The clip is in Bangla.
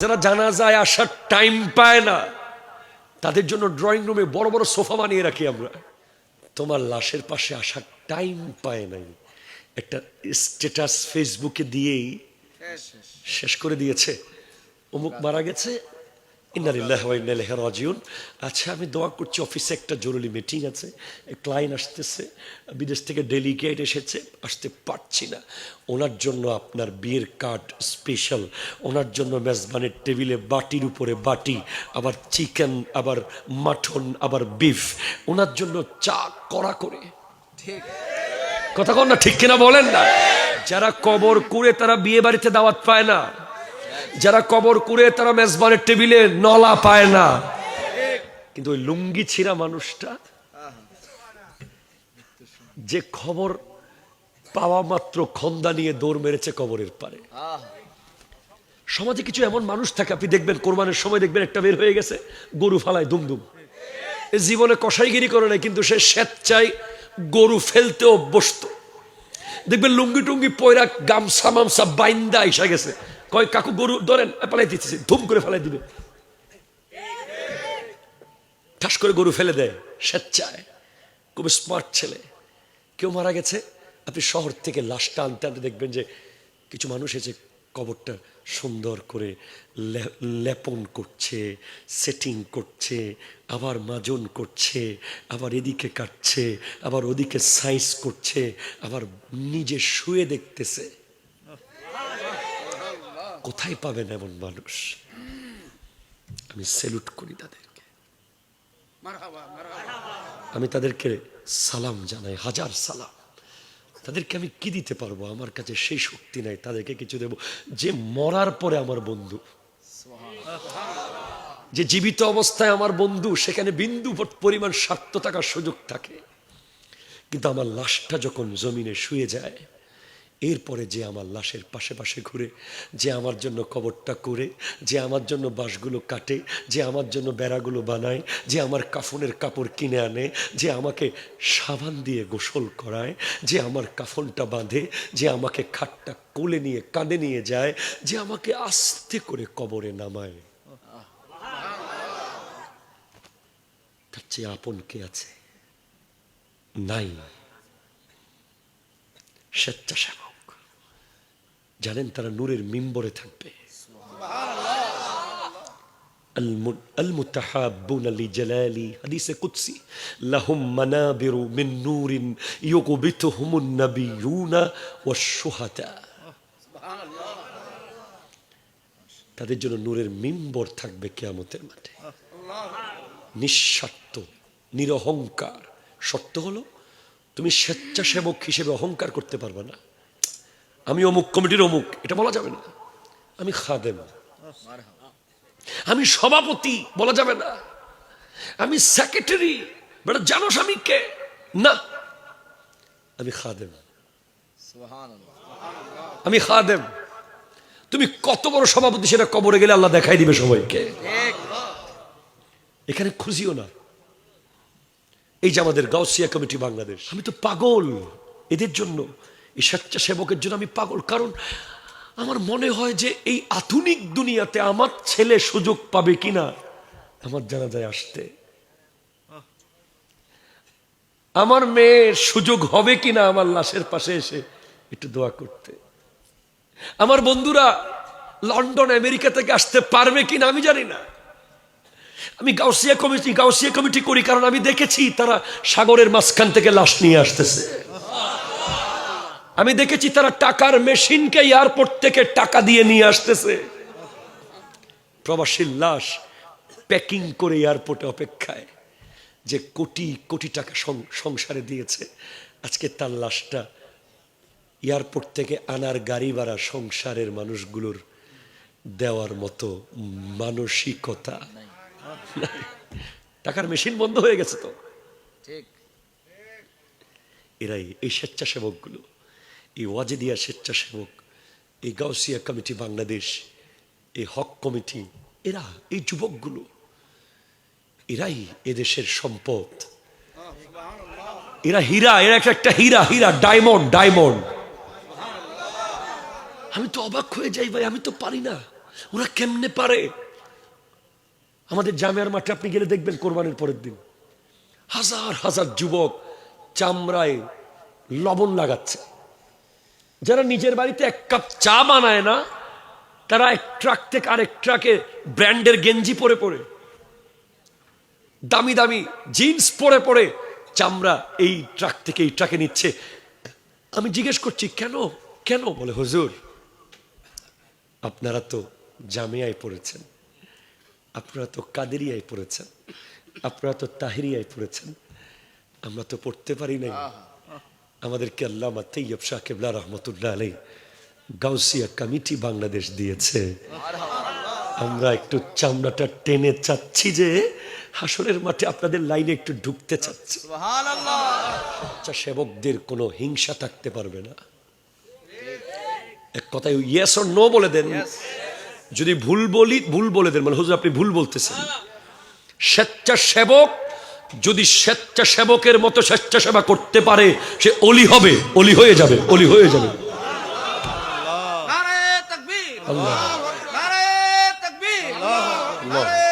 যারা জানাজায় আসার টাইম পায় না তাদের জন্য ড্রয়িং রুমে বড় বড় সোফা বানিয়ে রাখি আমরা। তোমার লাশের পাশে আসার টাইম পায় নাই, একটা স্ট্যাটাস ফেসবুকে দিয়েই শেষ করে দিয়েছে, অমুক মারা গেছে, ইন্না লিল্লাহি ওয়া ইন্না ইলাইহি রাজিউন। আচ্ছা, আমি দোয়া করছি, অফিসে একটা জরুরি মিটিং আছে, ক্লায়েন্ট আসতেছে, বিদেশ থেকে ডেলিগেট এসেছে, আসতে পারছি না, ওনার জন্য আপনার বিয়ের কার্ড স্পেশাল, ওনার জন্য মেজবানের টেবিলে বাটির উপরে বাটি, আবার চিকেন, আবার মাটন, আবার বিফ, ওনার জন্য চা কড়া করে। কথা কন না, ঠিক কিনা বলেন না? যারা কবর করে তারা বিয়ে বাড়িতে দাওয়াত পায় না, যারা কবর করে তারা মেজবানের টেবিলে নলা পায় না, কিন্তু ওই লুঙ্গি ছিঁড়া মানুষটা যে খবর পাওয়া মাত্র খন্দা নিয়ে দৌড় মেরেছে কবরের পারে। সমাজে কিছু এমন মানুষ থাকে, আপনি দেখবেন কোরবানের সময় দেখবেন একটা বের হয়ে গেছে, গরু ফালায় দুমদুম, জীবনে কসাইগিরি করে নাই, কিন্তু সে স্বেচ্ছায় গরু ফেলতে অভ্যস্ত। দেখবেন লুঙ্গি টুঙ্গি পয়রা গামছা মামছা বাইন্দা এসে গেছে, কয় কাকু গরু ধরেন, পালাই দিতেছে, ধুম করে ফেলাই দিবে, ঠাস করে গরু ফেলে দেয় স্বেচ্ছায়। খুব স্মার্ট ছেলে। কেউ মারা গেছে, আপনি শহর থেকে লাশটা আনতে আনতে দেখবেন যে কিছু মানুষ এসে কবরটা সুন্দর করে লেপন করছে, সেটিং করছে, আবার মাজন করছে, আবার এদিকে কাটছে, আবার ওদিকে সাইজ করছে, আবার নিজে শুয়ে দেখতেছে। কোথায় পাবেন এমন মানুষ? আমি স্যালুট করি তাদেরকে, আমি তাদেরকে সালাম জানাই, হাজার সালাম। তাদেরকে আমি কি দিতে পারবো? আমার কাছে সেই শক্তি নাই তাদেরকে কিছু দেব। যে মরার পরে আমার বন্ধু, যে জীবিত অবস্থায় আমার বন্ধু, সেখানে বিন্দু পরিমাণ স্বার্থ থাকার সুযোগ থাকে, কিন্তু আমার লাশটা যখন জমিনে শুয়ে যায়, এরপরে যে আমার লাশের পাশে পাশে ঘুরে, যে আমার জন্য কবরটা করে, যে আমার জন্য বাঁশগুলো কাটে, যে আমার জন্য বেড়াগুলো বানায়, যে আমার কাফনের কাপড় কিনে আনে, যে আমাকে সাবান দিয়ে গোসল করায়, যে আমার কাফনটা বাঁধে, যে আমাকে খাটটা কোলে নিয়ে কাঁধে নিয়ে যায়, যে আমাকে আস্তে করে কবরে নামায়, তার চেয়ে আপন কে আছে? নাই। স্বেচ্ছাসেবক, জানেন তারা নূরের মিম্বরে থাকবে। المتحابون لجلالي حديث قدسي لهم منابر من نور يغبطهم النبيون والشهداء। তাদের জন্য নূরের মিম্বর থাকবে কিয়ামতের মাঠে, নিঃস্বার্থ, নিরহংকার। সত্য হলো তুমি স্বেচ্ছাসেবক হিসেবে অহংকার করতে পারবে না। আমি অমুক কমিটির অমুক, এটা বলা যাবে না। আমি খাদেম, আমি সভাপতি, বলা যাবে না। আমি সেক্রেটারি, বেটা জানোস আমি কে? না, আমি খাদেম, আমি খাদেম। তুমি কত বড় সভাপতি সেটা কবরে গেলে আল্লাহ দেখাই দিবে সবাইকে। এখানে খুঁজিও না। এই যে আমাদের গাউসিয়া কমিটি বাংলাদেশ, আমি তো পাগল এদের জন্য, এই স্বেচ্ছাসেবকের জন্য আমি পাগল। কারণ আমার মনে হয় যে এই আধুনিক দুনিয়াতে আমার ছেলে সুযোগ পাবে কিনা আমার জানাজায় আসতে, আমার মেয়ের সুযোগ হবে কিনা আমার লাশের পাশে এসে একটু দোয়া করতে, আমার বন্ধুরা লন্ডন আমেরিকা থেকে আসতে পারবে কিনা আমি জানি না। আমি গাউসিয়া কমিটি করি কারণ আমি দেখেছি তারা সাগরের মাঝখান থেকে লাশ নিয়ে আসতেছে। আমি দেখেছি তারা টাকার মেশিনকে এয়ারপোর্ট থেকে টাকা দিয়ে নিয়ে আসতেছে। প্রবাসীর লাশ প্যাকিং করে এয়ারপোর্টে অপেক্ষায়, যে কোটি কোটি টাকা সংসারে দিয়েছে, আজকে তার লাশটা এয়ারপোর্ট থেকে আনার গাড়ি ভাড়া সংসারের মানুষগুলোর দেওয়ার মতো মানসিকতা। টাকার মেশিন বন্ধ হয়ে গেছে তো। এরাই এই স্বেচ্ছাসেবক গুলো, এই ওয়াজেদিয়া স্বেচ্ছাসেবক, এই গাউসিয়া কমিটি বাংলাদেশ, এই হক কমিটি, এরা এই যুবকগুলো, এরাই এদেশের সম্পদ। এরা হীরা, এরা একটা হীরা, হীরা, ডায়মন্ড। আমি তো অবাক হয়ে যাই ভাই, আমি তো পারি না। ওরা কেমনে পারে? আমাদের জামিয়ার মাঠে আপনি গেলে দেখবেন কোরবানির পরের দিন হাজার হাজার যুবক চামড়ায় লবণ লাগাচ্ছে। যারা নিজের বাড়িতে এক কাপ চা বানায় না, তারা এক ট্রাক থেকে আরেক ট্রাকে ব্র্যান্ডের গেঞ্জি পরে পরে, দামি দামি জিন্স পরে পরে চামড়া এই ট্রাক থেকে এই ট্রাকে নিচ্ছে। আমি জিজ্ঞেস করছি কেন কেন? বলে হুজুর, আপনারা তো জামিয়ায় পড়েছেন, আপনারা তো কাদেরিয়ায় পড়েছেন, আপনারা তো তাহিরিয়ায় পড়েছেন, আমরা তো পড়তে পারি নাই। আমাদেরকে আল্লামা তৈয়ব শাহ কেবলা রহমতুল্লাহ আলাইহি গাউসিয়া কমিটি বাংলাদেশ দিয়েছে। আমরা একটু চামড়াটা টেনে চাচ্ছি যে হাসরের মাঠে আপনাদের লাইনে একটু ঢুকতে চাচ্ছি। আচ্ছা, সেবকদের কোনো হিংসা থাকতে পারবে না। এক কথায় ইয়েস অর নো বলে দেন। যদি ভুল বলি ভুল বলে দেন, মানে হুজুর আপনি ভুল বলতেছেন। স্বেচ্ছাসেবক যদি স্বেচ্ছাসেবকের মতো স্বেচ্ছাসেবা করতে পারে, সে অলি হবে, অলি হয়ে যাবে, অলি হয়ে যাবে। আল্লাহ, নারে তাকবীর, নারে তাকবীর, নারে